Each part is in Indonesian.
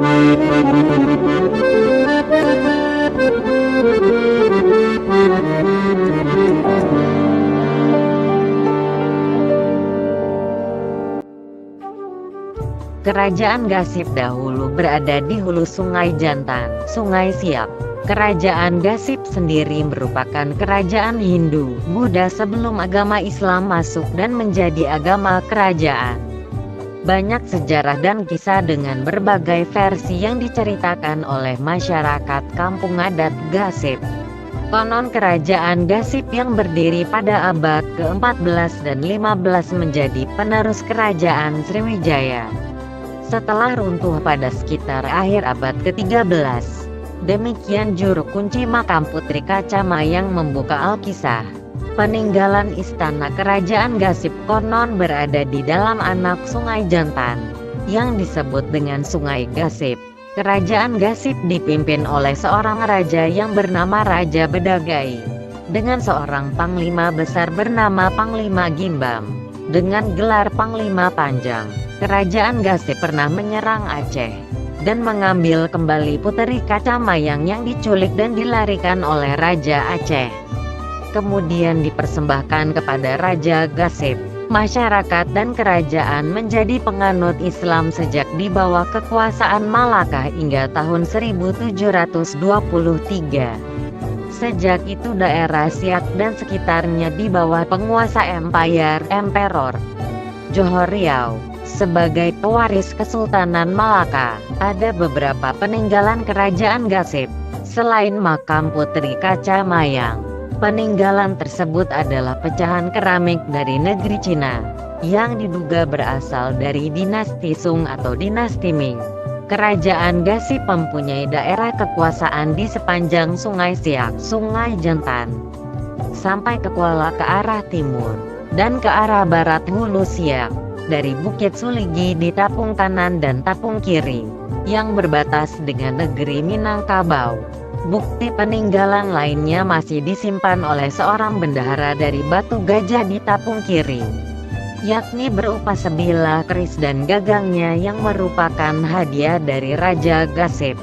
Kerajaan Gasib dahulu berada di hulu Sungai Jantan, Sungai Siak. Kerajaan Gasib sendiri merupakan kerajaan Hindu, Buddha sebelum agama Islam masuk dan menjadi agama kerajaan. Banyak sejarah dan kisah dengan berbagai versi yang diceritakan oleh masyarakat kampung adat Gasib. Konon kerajaan Gasib yang berdiri pada abad ke-14 dan 15 menjadi penerus kerajaan Sriwijaya setelah runtuh pada sekitar akhir abad ke-13. Demikian juru kunci makam Putri Kacamayang membuka Alkisah. Peninggalan istana kerajaan Gasib konon berada di dalam anak Sungai Jantan, yang disebut dengan Sungai Gasib. Kerajaan Gasib dipimpin oleh seorang raja yang bernama Raja Bedagai, dengan seorang panglima besar bernama Panglima Gimbam, dengan gelar Panglima Panjang. Kerajaan Gasib pernah menyerang Aceh dan mengambil kembali Putri Kacamayang yang diculik dan dilarikan oleh Raja Aceh. Kemudian dipersembahkan kepada Raja Gasib. Masyarakat dan kerajaan menjadi penganut Islam sejak di bawah kekuasaan Malaka hingga tahun 1723. Sejak itu daerah Siak dan sekitarnya di bawah penguasa Emperor Johor Riau. Sebagai pewaris Kesultanan Malaka, ada beberapa peninggalan kerajaan Gasib. Selain makam Putri Kacamayang, peninggalan tersebut adalah pecahan keramik dari negeri Cina, yang diduga berasal dari dinasti Sung atau dinasti Ming. Kerajaan Gasib mempunyai daerah kekuasaan di sepanjang Sungai Siak, Sungai Jantan, sampai ke Kuala ke arah timur, dan ke arah barat hulu Siak. Dari Bukit Suligi di Tapung kanan dan Tapung kiri, yang berbatas dengan negeri Minangkabau. Bukti peninggalan lainnya masih disimpan oleh seorang bendahara dari Batu Gajah di Tapung kiri, yakni berupa sebilah keris dan gagangnya yang merupakan hadiah dari Raja Gasib.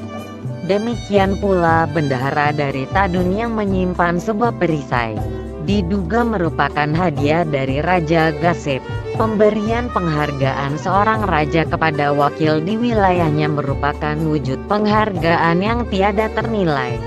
Demikian pula bendahara dari Tadun yang menyimpan sebuah perisai, diduga merupakan hadiah dari Raja Gasib. Pemberian penghargaan seorang raja kepada wakil di wilayahnya merupakan wujud penghargaan yang tiada ternilai,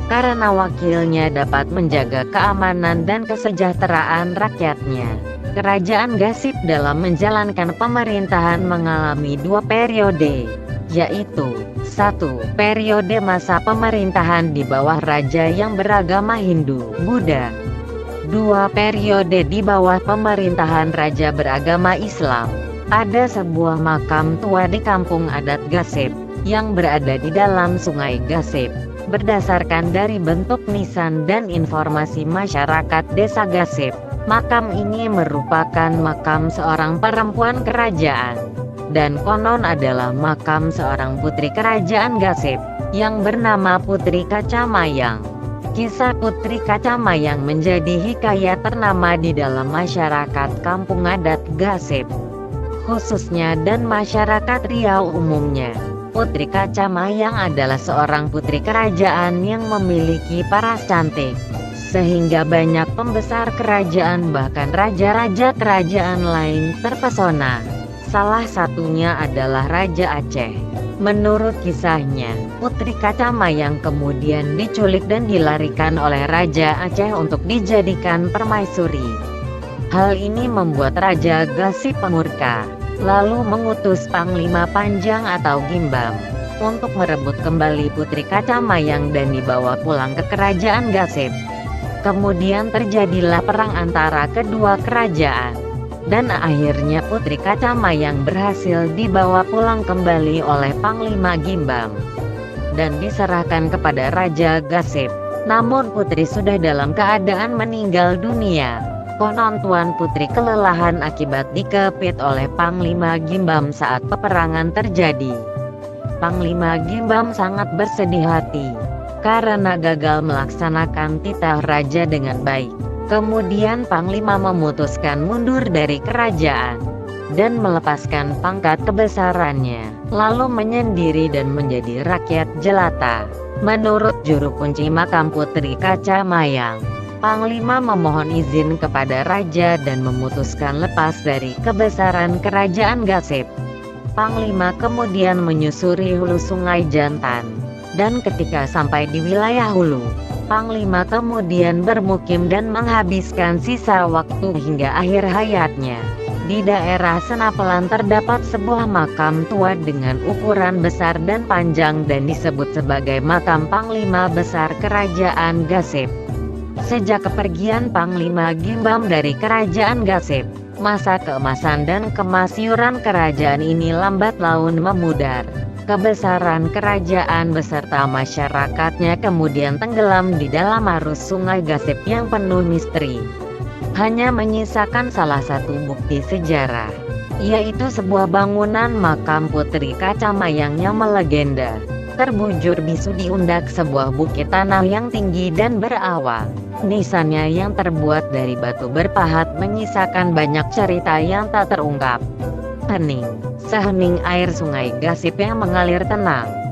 karena wakilnya dapat menjaga keamanan dan kesejahteraan rakyatnya. Kerajaan Gasib dalam menjalankan pemerintahan mengalami dua periode, yaitu 1. Periode masa pemerintahan di bawah raja yang beragama Hindu, Buddha. 2. Periode di bawah pemerintahan raja beragama Islam. Ada sebuah makam tua di kampung adat Gasib, yang berada di dalam Sungai Gasib. Berdasarkan dari bentuk nisan dan informasi masyarakat desa Gasib, makam ini merupakan makam seorang perempuan kerajaan, dan konon adalah makam seorang putri kerajaan Gasib, yang bernama Putri Kacamayang. Kisah Putri Kacamayang menjadi hikayat ternama di dalam masyarakat kampung adat Gasib, khususnya dan masyarakat Riau umumnya. Putri Kacamayang adalah seorang putri kerajaan yang memiliki paras cantik, sehingga banyak pembesar kerajaan bahkan raja-raja kerajaan lain terpesona. Salah satunya adalah Raja Aceh. Menurut kisahnya, Putri Kacamayang kemudian diculik dan dilarikan oleh Raja Aceh untuk dijadikan permaisuri. Hal ini membuat Raja Gasib murka, lalu mengutus Panglima Panjang atau Gimbam untuk merebut kembali Putri Kacamayang dan dibawa pulang ke kerajaan Gasib. Kemudian terjadilah perang antara kedua kerajaan, dan akhirnya Putri Kacamayang berhasil dibawa pulang kembali oleh Panglima Gimbam dan diserahkan kepada Raja Gasib. Namun putri sudah dalam keadaan meninggal dunia. Konon Tuan Putri kelelahan akibat dikepit oleh Panglima Gimbam saat peperangan terjadi. Panglima Gimbam sangat bersedih hati karena gagal melaksanakan titah raja dengan baik. Kemudian Panglima memutuskan mundur dari kerajaan dan melepaskan pangkat kebesarannya, lalu menyendiri dan menjadi rakyat jelata. Menurut juru kunci makam Putri Kaca Mayang, Panglima memohon izin kepada raja dan memutuskan lepas dari kebesaran kerajaan Gasep. Panglima kemudian menyusuri hulu Sungai Jantan, dan ketika sampai di wilayah hulu, Panglima kemudian bermukim dan menghabiskan sisa waktu hingga akhir hayatnya. Di daerah Senapelan terdapat sebuah makam tua dengan ukuran besar dan panjang dan disebut sebagai makam Panglima Besar Kerajaan Gasep. Sejak kepergian Panglima Gimbam dari Kerajaan Gasep, masa keemasan dan kemasyuran kerajaan ini lambat laun memudar. Kebesaran kerajaan beserta masyarakatnya kemudian tenggelam di dalam arus Sungai Gasep yang penuh misteri. Hanya menyisakan salah satu bukti sejarah, yaitu sebuah bangunan makam Putri Kaca Mayang yang melegenda. Terbujur bisu di undak sebuah bukit tanah yang tinggi dan berawal. Nisannya yang terbuat dari batu berpahat menyisakan banyak cerita yang tak terungkap. Hening, sehening air Sungai Gasep yang mengalir tenang.